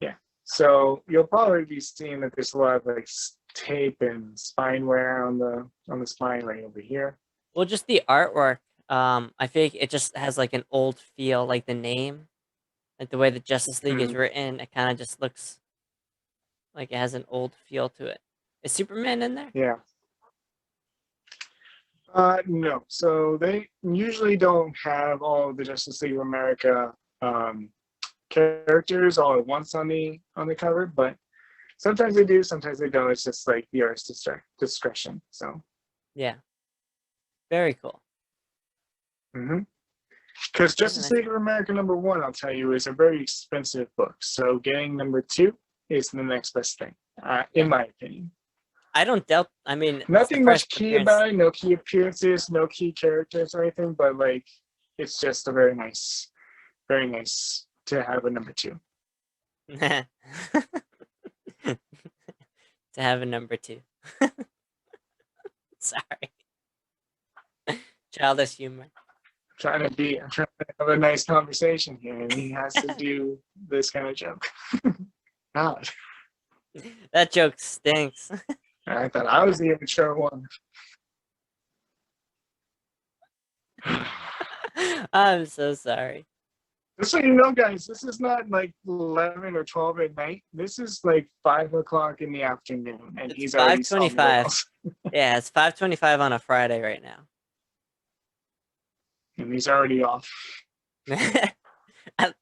yeah. So you'll probably be seeing that there's a lot of like tape and spine wear on the spine right over here. Well, just the artwork. I feel like it just has like an old feel, like the name, like the way the Justice League is written. It kind of just looks like it has an old feel to it. Is Superman in there? Yeah. No. So they usually don't have all of the Justice League of America characters all at once on the cover, but sometimes they do, sometimes they don't. It's just like the artist's discretion. So yeah, very cool. Because Justice League of America #1, I'll tell you, is a very expensive book. So getting #2 is the next best thing, in my opinion. I don't doubt. I mean, nothing much key about it. No key appearances, no key characters or anything. But like, it's just a very nice to have a #2. To have a #2. Sorry. Childish humor. I'm trying to have a nice conversation here, and he has to do this kind of joke. God. That joke stinks. I thought I was the immature one. I'm so sorry. Just so you know, guys, this is not like 11 or 12 at night. This is like 5 o'clock in the afternoon, and It's he's already solved 5:25. riddles. Yeah, it's 5:25 on a Friday right now. And he's already off. I,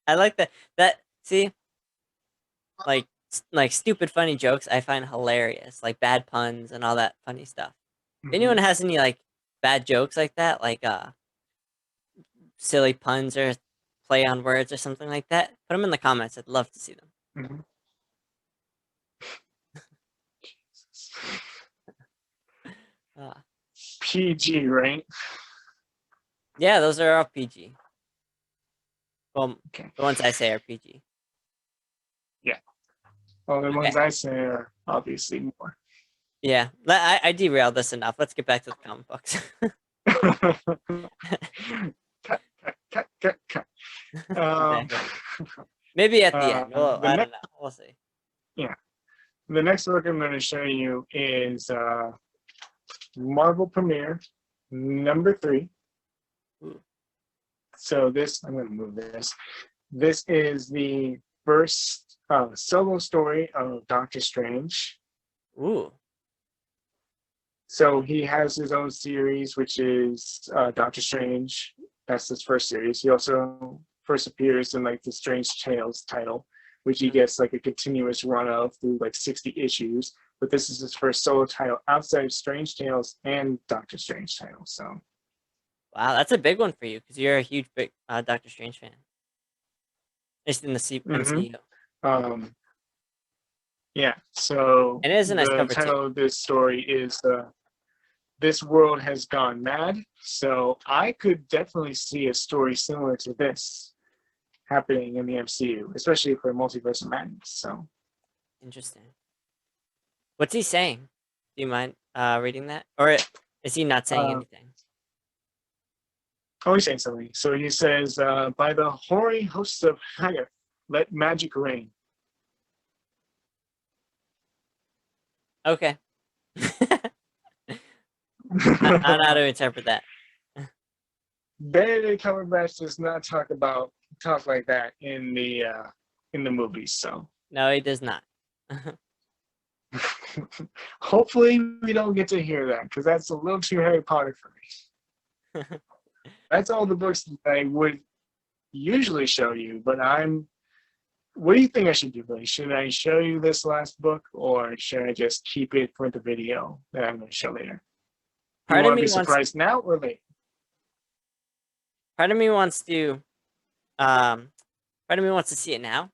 I like that. See, like stupid funny jokes I find hilarious, like bad puns and all that funny stuff. If anyone Mhm, has any like bad jokes like that, like silly puns or play on words or something like that, put them in the comments. I'd love to see them. mhm. Uh, PG, right? yeah, those are all PG. Well, Okay. the ones I say are PG. Yeah. Well, the Okay. ones I say are obviously more. Yeah, I derailed this enough. Let's get back to the comic books. Cut, cut, cut, cut. Um, Exactly. Maybe at the end. Well, the I don't next, know. We'll see. yeah, the next book I'm going to show you is Marvel Premiere #3. Ooh. So this, I'm going to move this. This is the first solo story of Doctor Strange. Ooh. So he has his own series, which is Doctor Strange. That's his first series. He also first appears in like the Strange Tales title, which he gets like a continuous run of through like 60 issues. But this is his first solo title outside of Strange Tales and Doctor Strange title. So Wow, that's a big one for you because you're a huge big Doctor Strange fan. Just in the mhm. MCU. um, yeah. So And it is a nice the cover too. title of this story is This World Has Gone Mad. So I could definitely see a story similar to this happening in the MCU, especially for Multiverse of Madness. So, Interesting. What's he saying? Do you mind reading that? Or is he not saying uh, anything? oh, he's saying something. So he says, by the hoary hosts of Hagath, let magic reign. Okay. I don't know how to interpret that. Benedict Cumberbatch does not talk like that in the movies. So No, he does not. hopefully we don't get to hear that because that's a little too Harry Potter for me. That's all the books that I would usually show you, but what do you think I should do, Billy? Should I show you this last book or should I just keep it for the video that I'm going to show later? Do you part of want to me be wants surprised now or later? part of me wants to um part of me wants to see it now,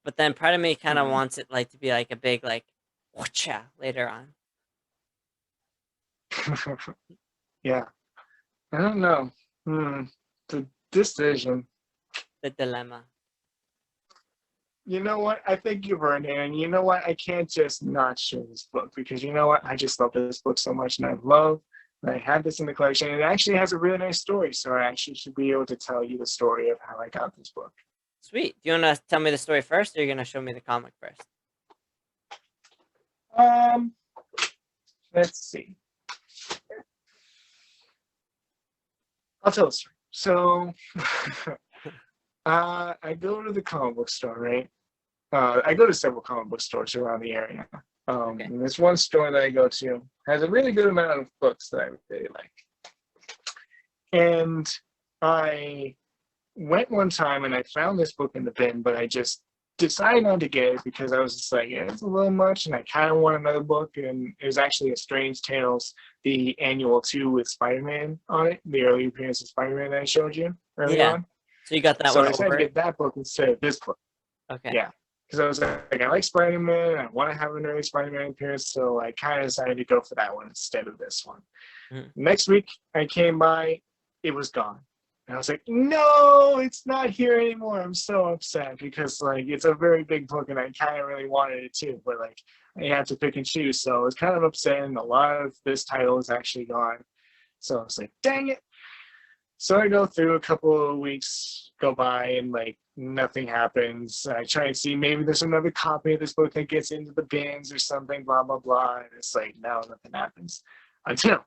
but then part of me kind of Mhm. wants it like to be like a big like whatcha later on. Yeah, I don't know. The decision. The dilemma. You know what? I think you've earned it. And you know what? I can't just not show this book because you know what? I just love this book so much and I love that I had this in the collection. And it actually has a really nice story. So I actually should be able to tell you the story of how I got this book. Sweet. Do you want to tell me the story first, or you're gonna show me the comic first? Um, let's see. I'll tell the story. So I go to the comic book store, right? I go to several comic book stores around the area. Okay. And this one store that I go to has a really good amount of books that I really like. And I went one time and I found this book in the bin, but I just decided not to get it because I was just like, yeah, it's a little much, and I kind of want another book. And it was actually a Strange Tales, the annual 2 with Spider-Man on it, the early appearance of Spider-Man that I showed you early Yeah. on. So you got that So one I decided to over it. get that book instead of this book. Okay. Yeah. Because I was like, I like Spider-Man, I want to have an early Spider-Man appearance, so I kind of decided to go for that one instead of this one. Mhm. Next week, I came by, it was gone. And I was like, no, it's not here anymore. I'm so upset because like it's a very big book and I kind of really wanted it too, but like I had to pick and choose. So I was kind of upsetting. A lot of this title is actually gone. So I was like, dang it. So I go through a couple of weeks go by and like nothing happens. I try and see maybe there's another copy of this book that gets into the bins or something, blah blah blah. And it's like no, nothing happens until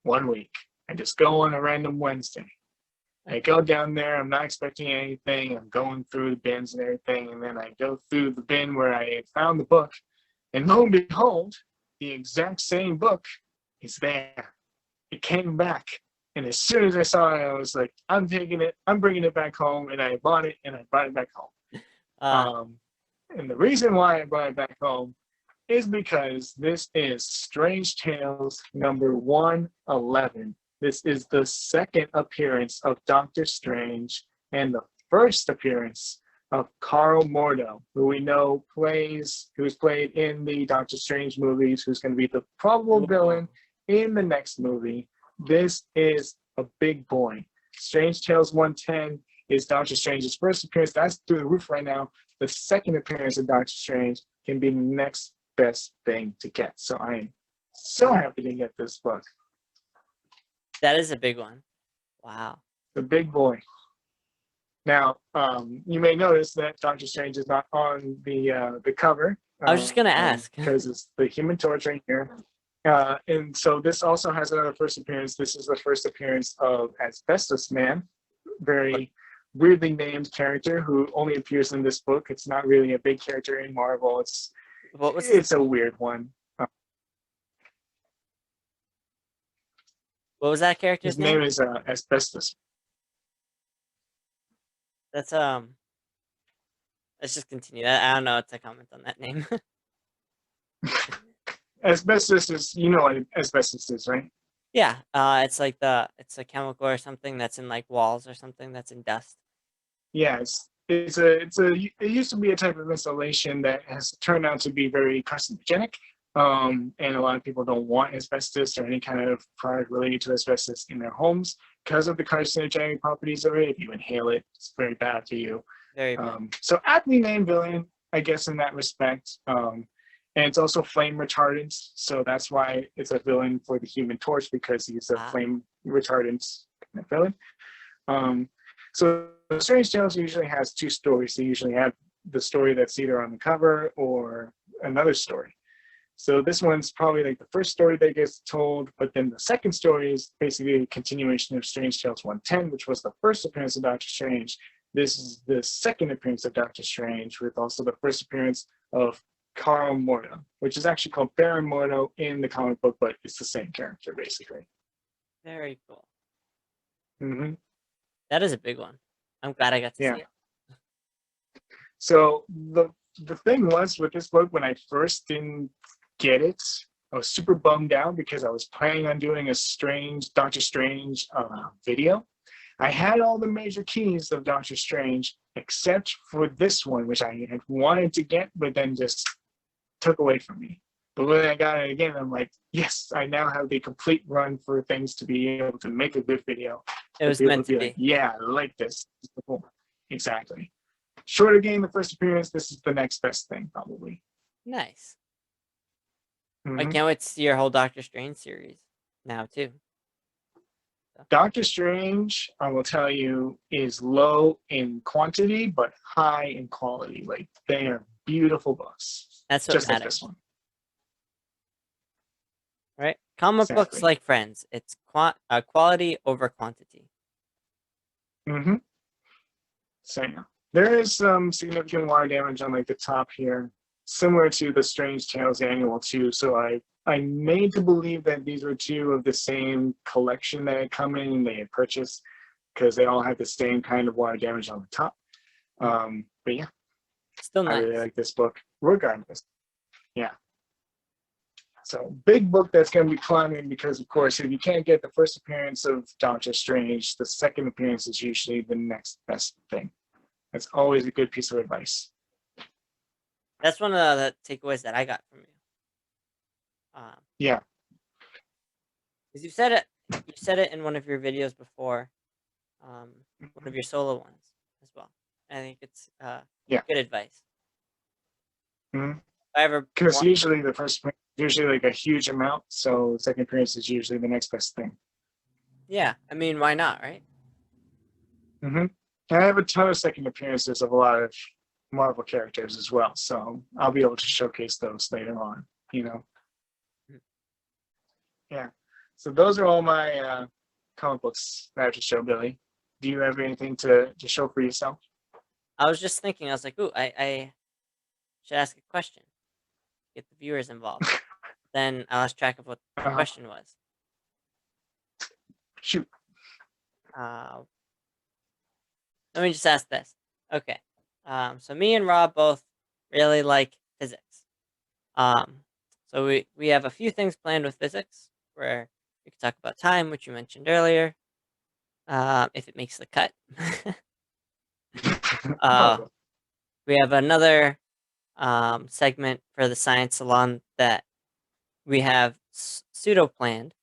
one week. I just go on a random Wednesday. I go down there. I'm not expecting anything. I'm going through the bins and everything, and then I go through the bin where I found the book, and lo and behold, the exact same book is there. It came back. And as soon as I saw it, I was like, I'm taking it, I'm bringing it back home. And I bought it and I brought it back home. Uh, And the reason why I brought it back home is because this is Strange Tales number 111. This is the second appearance of Doctor Strange and the first appearance of Carl Mordo, who we know who's played in the Doctor Strange movies, who's going to be the probable villain in the next movie. This is a big boy. Strange Tales 110 is Doctor Strange's first appearance. That's through the roof right now. The second appearance of Doctor Strange can be the next best thing to get. So I am so happy to get this book. that is a big one. Wow. The big boy. Now, you may notice that Doctor Strange is not on the cover. I was just gonna ask. Because it's the Human Torch right here. And so this also has another first appearance. This is the first appearance of Asbestos Man, very weirdly named character who only appears in this book. It's not really a big character in Marvel. It's a weird one. What was that character's His name is Asbestos. That's let's just continue. I don't know what to comment on that name. Asbestos is, you know what asbestos is, right? Yeah, it's like it's a chemical or something that's in like walls or something that's in dust. Yeah, it used to be a type of insulation that has turned out to be very carcinogenic. And a lot of people don't want asbestos or any kind of product related to asbestos in their homes because of the carcinogenic properties of it. If you inhale it, it's very bad for you. Very bad. So aptly named villain, I guess, in that respect. And it's also flame retardant, so that's why it's a villain for the Human Torch, because he's a flame retardant kind of villain. So Strange Tales usually has two stories. They usually have the story that's either on the cover or another story. So this one's probably like the first story that gets told, but then the second story is basically a continuation of Strange Tales 110, which was the first appearance of Doctor Strange. This is the second appearance of Doctor Strange, with also the first appearance of Carl Mordo, which is actually called Baron Mordo in the comic book, but it's the same character basically. Very cool. Mm-hmm. That is a big one. I'm glad I got to see it. So the thing was with this book, when I first didn't get it, I was super bummed out because I was planning on doing a Doctor Strange video. I had all the major keys of Doctor Strange except for this one, which I had wanted to get, but then just took away from me. But when I got it again, I'm like, yes, I now have the complete run for things to be able to make a good video. It was meant to be. Like, yeah, I like this. Exactly. Short of getting the first appearance, this is the next best thing, probably. Nice. Mm-hmm. I can't wait to see your whole Doctor Strange series now too. Doctor Strange, I will tell you, is low in quantity but high in quality. Like, they are beautiful books. That's what just matters. like this one. Right? Comic books, like friends, it's quality over quantity. Mm-hmm. So yeah, there is some significant water damage on like the top here, similar to the Strange Tales Annual too. So I'm made to believe that these were two of the same collection that had come in and they had purchased, because they all have the same kind of water damage on the top. But yeah, still nice. I really like this book regardless. Yeah. So big book that's going to be climbing, because of course if you can't get the first appearance of Doctor Strange, the second appearance is usually the next best thing. That's always a good piece of advice. That's one of the takeaways that I got from you. Yeah, because you said it in one of your videos before, one of your solo ones as well. I think it's good advice. Mm-hmm. Because usually the first appearance is usually like a huge amount, so the second appearance is usually the next best thing. Yeah, I mean, why not, right? Mm-hmm. And I have a ton of second appearances of a lot of Marvel characters as well, so I'll be able to showcase those later on. You know, Mhm. yeah. So those are all my comic books that I have to show, Billy. Do you have anything to show for yourself? I was just thinking, I was like, ooh, I should ask a question, get the viewers involved. Then I lost track of what the Uh, question was. shoot. Uh, Let me just ask this. Okay. So me and Rob both really like physics. Um, so we have a few things planned with physics where we can talk about time, which you mentioned earlier, if it makes the cut. uh, Oh, we have another segment for the science salon that we have pseudo planned,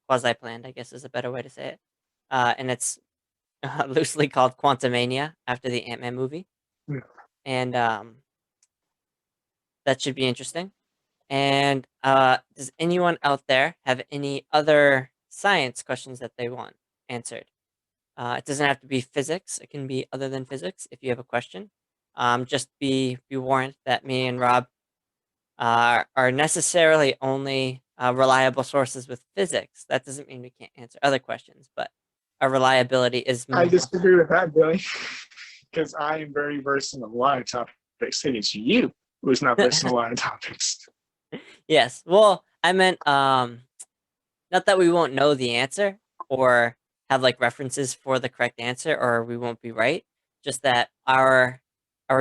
quasi planned, I guess is a better way to say it. And it's loosely called Quantumania after the Ant Man movie. And that should be interesting. And does anyone out there have any other science questions that they want answered? It doesn't have to be physics. It can be other than physics. If you have a question, just be warned that me and Rob are necessarily only reliable sources with physics. That doesn't mean we can't answer other questions, but our reliability is I more. disagree with that, Billy, because I am very versed in a lot of topics. It is you who's not versed in a lot of topics. Yes. Well, I meant not that we won't know the answer or have like references for the correct answer or we won't be right. Just that our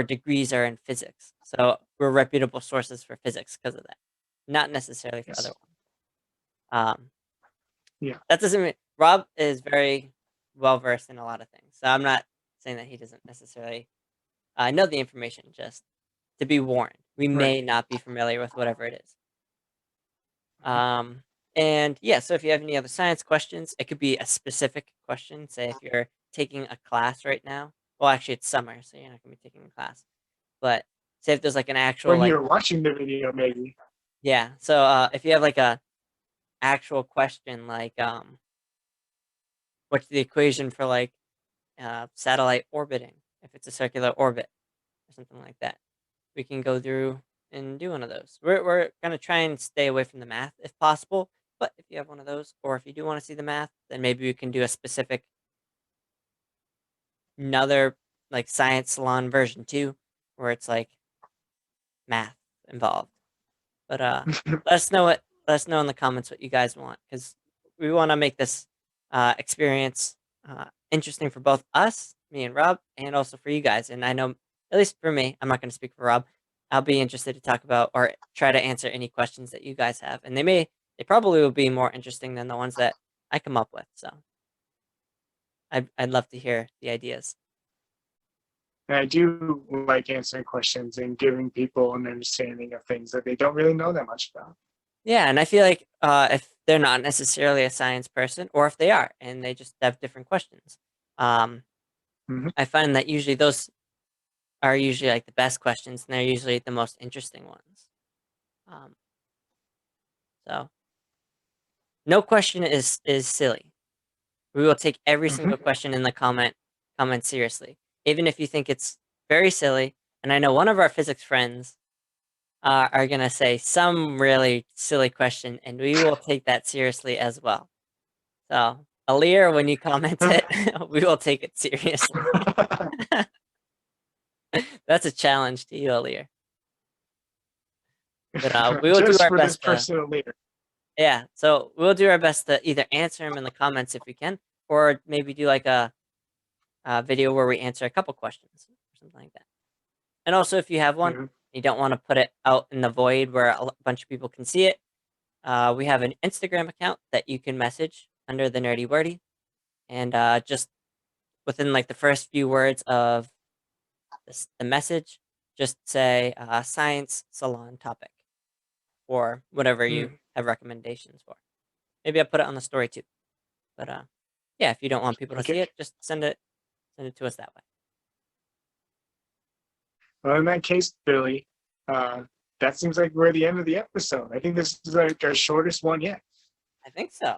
degrees are in physics. So we're reputable sources for physics because of that. Not necessarily for other Yes. ones. Um Yeah. that doesn't mean Rob is very well versed in a lot of things. So I'm not saying that he doesn't necessarily know the information, just to be warned. We Right. may not be familiar with whatever it is. Um, and yeah, so if you have any other science questions, it could be a specific question. Say if you're taking a class right now. Well, actually, it's summer, so you're not gonna be taking a class. But say if there's like an actual When like you're watching the video, maybe. yeah. So if you have like a actual question like what's the equation for like satellite orbiting if it's a circular orbit or something like that, we can go through and do one of those. We're gonna try and stay away from the math if possible. But if you have one of those, or if you do want to see the math, then maybe we can do a specific another like science salon version 2, where it's like math involved. But let us know in the comments what you guys want because we want to make this experience interesting for both us, me and Rob, and also for you guys. And I know at least for me, I'm not going to speak for Rob. I'll be interested to talk about or try to answer any questions that you guys have, and they probably will be more interesting than the ones that I come up with. So I'd love to hear the ideas. And I do like answering questions and giving people an understanding of things that they don't really know that much about. Yeah, and I feel like if they're not necessarily a science person, or if they are and they just have different questions, um, Mm-hmm. I find that usually those are usually like the best questions, and they're usually the most interesting ones. Um, so no question is silly. We will take every Mm-hmm. single question in the comment seriously, even if you think it's very silly. And I know one of our physics friends are gonna say some really silly question, and we will take that seriously as well. So, Alir, when you comment it, we will take it seriously. That's a challenge to you, Alir. But we will do Just our for this best to, personal leader. yeah. So we'll do our best to either answer them in the comments if we can, or maybe do like a video where we answer a couple questions or something like that. And also, if you have one, Mm-hmm. you don't want to put it out in the void where a bunch of people can see it. We have an Instagram account that you can message under the Nerdy Wordy, and just within like the first few words of the message, just say science salon topic or whatever you Mm. have recommendations for. Maybe I'll put it on the story too. But yeah, if you don't want people to Okay. see it, just send it to us that way. Well, in that case, Billy, uh, that seems like we're at the end of the episode. I think this is like our shortest one yet. I think so.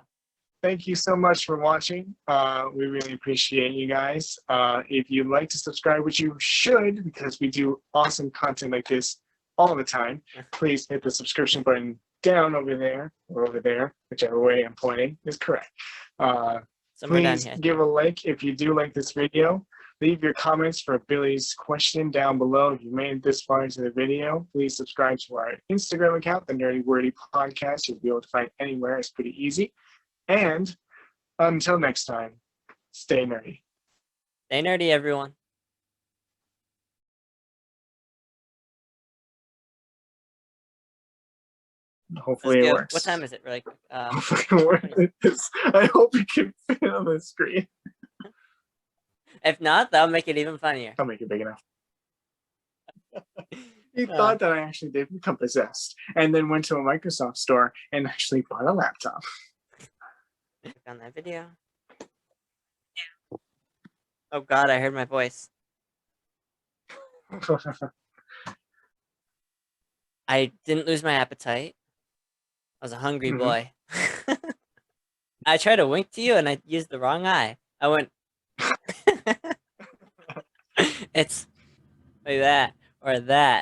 thank you so much for watching. We really appreciate you guys. If you'd like to subscribe, which you should, because we do awesome content like this all the time, please hit the subscription button down over there or over there, whichever way I'm pointing is correct. Somewhere down Please here. give a like if you do like this video. Leave your comments for Billy's question down below. If you made it this far into the video, please subscribe to our Instagram account, the Nerdy Wordy Podcast. You'll be able to find anywhere. It's pretty easy. And until next time, stay nerdy. Stay nerdy, everyone. Hopefully it works. What time is it? Really? I hope it can fit on the screen. If not, that'll make it even funnier. I'll make it big enough. He thought that I actually did become possessed, and then went to a Microsoft store and actually bought a laptop. Click on that video. Oh God, I heard my voice. I didn't lose my appetite. I was a hungry boy. I tried to wink to you and I used the wrong eye. I went. It's like that or that.